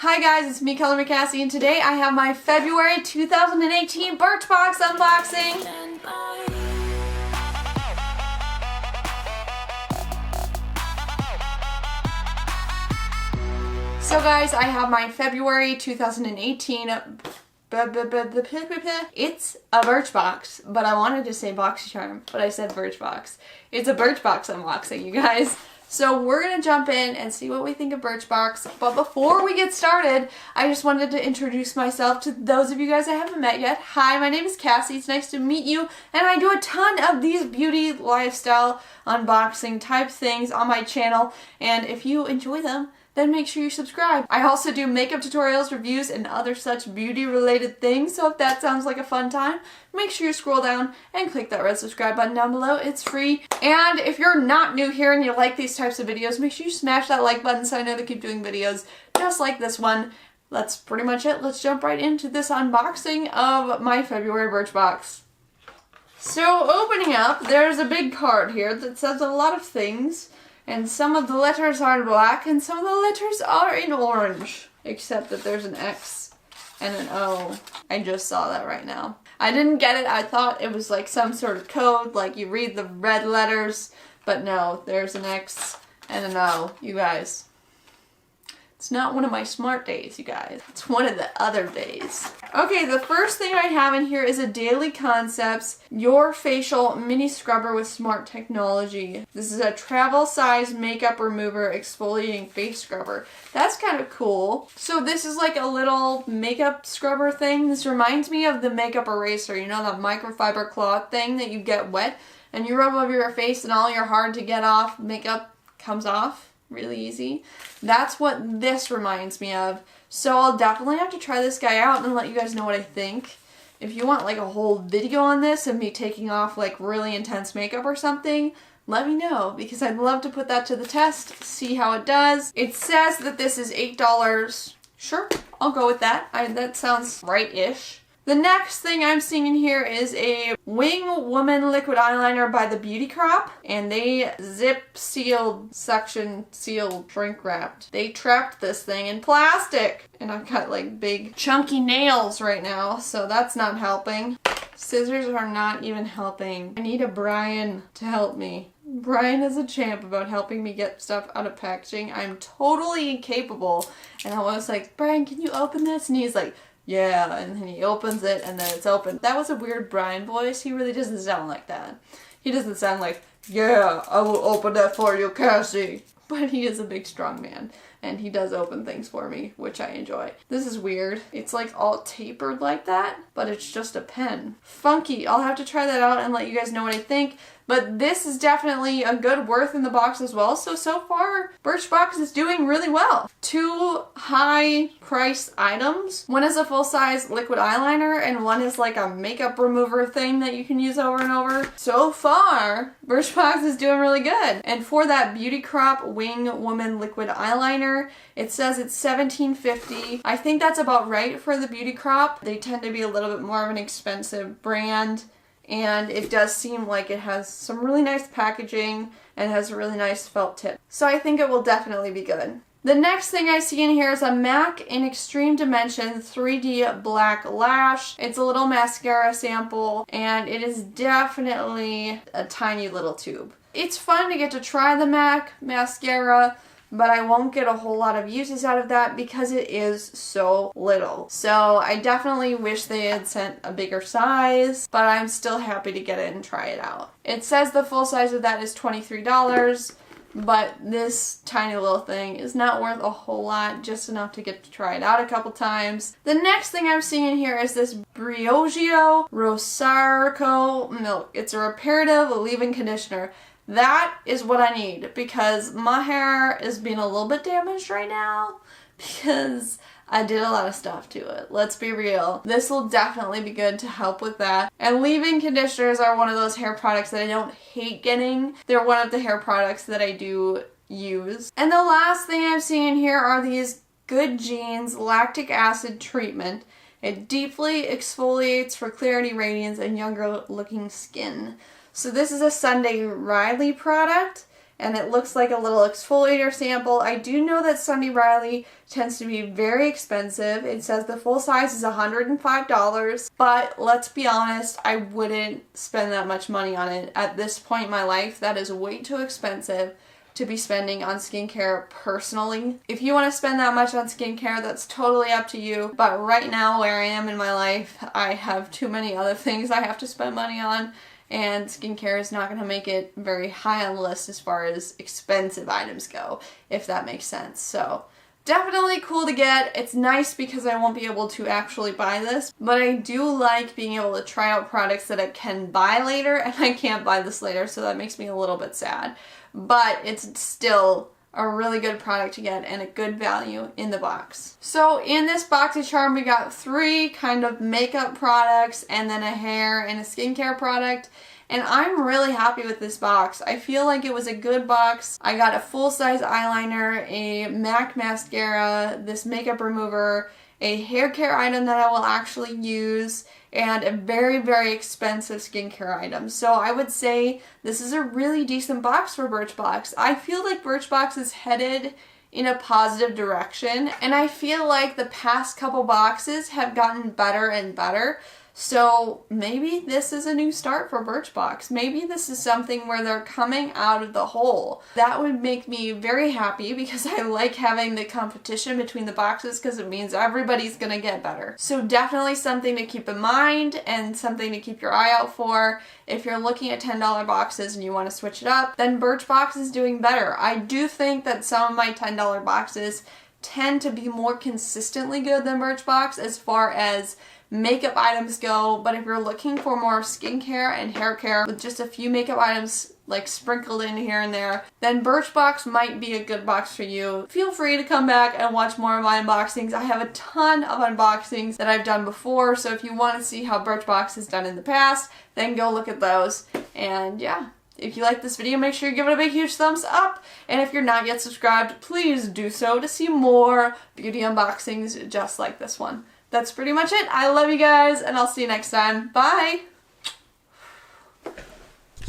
Hi guys, it's me, ColorMeCassie, and today I have my February 2018 Birchbox unboxing. So guys, I have my February 2018 it's a Birchbox, but I wanted to say BoxyCharm, but I said Birchbox. It's a Birchbox unboxing, you guys. So we're going to jump in and see what we think of Birchbox. But before we get started, I just wanted to introduce myself to those of you guys I haven't met yet. Hi, my name is Cassie. It's nice to meet you. And I do a ton of these beauty, lifestyle, unboxing type things on my channel. And if you enjoy them, then make sure you subscribe. I also do makeup tutorials, reviews, and other such beauty related things, so if that sounds like a fun time, make sure you scroll down and click that red subscribe button down below. It's free. And if you're not new here and you like these types of videos, make sure you smash that like button so I know to keep doing videos just like this one. That's pretty much it. Let's jump right into this unboxing of my February Birchbox. So opening up, there's a big card here that says a lot of things. And some of the letters are in black and some of the letters are in orange. Except that there's an X and an O. I just saw that right now. I didn't get it. I thought it was like some sort of code, like you read the red letters. But no, there's an X and an O, you guys. It's not one of my smart days, you guys. It's one of the other days. Okay, the first thing I have in here is a Daily Concepts Your Facial Mini Scrubber with Smart Technology. This is a travel size makeup remover exfoliating face scrubber. That's kind of cool. So this is like a little makeup scrubber thing. This reminds me of the makeup eraser. You know, that microfiber cloth thing that you get wet and you rub over your face and all your hard to get off makeup comes off really easy. That's what this reminds me of. So I'll definitely have to try this guy out and let you guys know what I think. If you want like a whole video on this of me taking off like really intense makeup or something, let me know because I'd love to put that to the test, see how it does. It says that this is $8. Sure, I'll go with that. That sounds right-ish. The next thing I'm seeing in here is a Wing Woman Liquid Eyeliner by the Beauty Crop. And they zip sealed, suction sealed, shrink wrapped. They trapped this thing in plastic. And I've got like big chunky nails right now, so that's not helping. Scissors are not even helping. I need a Brian to help me. Brian is a champ about helping me get stuff out of packaging. I'm totally incapable. And I was like, Brian, can you open this? And he's like, yeah, and then he opens it and then it's open. That was a weird Brian voice. He really doesn't sound like that. He doesn't sound like, yeah, I will open that for you, Cassie. But he is a big strong man and he does open things for me, which I enjoy. This is weird. It's like all tapered like that, but it's just a pen. Funky. I'll have to try that out and let you guys know what I think. But this is definitely a good worth in the box as well. So far, Birchbox is doing really well. 2 high-priced items. One is a full-size liquid eyeliner, and one is like a makeup remover thing that you can use over and over. So far, Birchbox is doing really good. And for that Beauty Crop Wing Woman Liquid Eyeliner, it says it's $17.50. I think that's about right for the Beauty Crop. They tend to be a little bit more of an expensive brand. And it does seem like it has some really nice packaging and has a really nice felt tip. So I think it will definitely be good. The next thing I see in here is a MAC in Extreme Dimension 3D Black Lash. It's a little mascara sample and it is definitely a tiny little tube. It's fun to get to try the MAC mascara, but I won't get a whole lot of uses out of that because it is so little. So I definitely wish they had sent a bigger size, but I'm still happy to get it and try it out. It says the full size of that is $23, but this tiny little thing is not worth a whole lot, just enough to get to try it out a couple times. The next thing I'm seeing here is this Briogeo Rosarco Milk. It's a reparative leave-in conditioner. That is what I need because my hair is being a little bit damaged right now because I did a lot of stuff to it. Let's be real. This will definitely be good to help with that. And leave-in conditioners are one of those hair products that I don't hate getting. They're one of the hair products that I do use. And the last thing I'm seeing here are these Good Genes Lactic Acid Treatment. It deeply exfoliates for clarity, radiance, and younger looking skin. So this is a Sundy Riley product, and it looks like a little exfoliator sample. I do know that Sundy Riley tends to be very expensive. It says the full size is $105, but let's be honest, I wouldn't spend that much money on it at this point in my life. That is way too expensive to be spending on skincare personally. If you want to spend that much on skincare, that's totally up to you. But right now, where I am in my life, I have too many other things I have to spend money on, and skincare is not going to make it very high on the list as far as expensive items go, if that makes sense. So definitely cool to get. It's nice because I won't be able to actually buy this, but I do like being able to try out products that I can buy later, and I can't buy this later, so that makes me a little bit sad. But it's still a really good product to get and a good value in the box. So in this BoxyCharm, we got 3 kind of makeup products and then a hair and a skincare product. And I'm really happy with this box. I feel like it was a good box. I got a full-size eyeliner, a MAC mascara, this makeup remover, a hair care item that I will actually use, and a very, very expensive skincare item. So I would say this is a really decent box for Birchbox. I feel like Birchbox is headed in a positive direction, and I feel like the past couple boxes have gotten better and better. So maybe this is a new start for Birchbox. Maybe this is something where they're coming out of the hole. That would make me very happy because I like having the competition between the boxes because it means everybody's gonna get better. So definitely something to keep in mind and something to keep your eye out for. If you're looking at $10 boxes and you want to switch it up, then Birchbox is doing better. I do think that some of my $10 boxes tend to be more consistently good than Birchbox as far as makeup items go, but if you're looking for more skincare and hair care with just a few makeup items like sprinkled in here and there, then Birchbox might be a good box for you. Feel free to come back and watch more of my unboxings. I have a ton of unboxings that I've done before, so if you want to see how Birchbox has done in the past, then go look at those. And yeah, if you like this video, make sure you give it a big huge thumbs up, and if you're not yet subscribed, please do so to see more beauty unboxings just like this one. That's pretty much it. I love you guys, and I'll see you next time. Bye!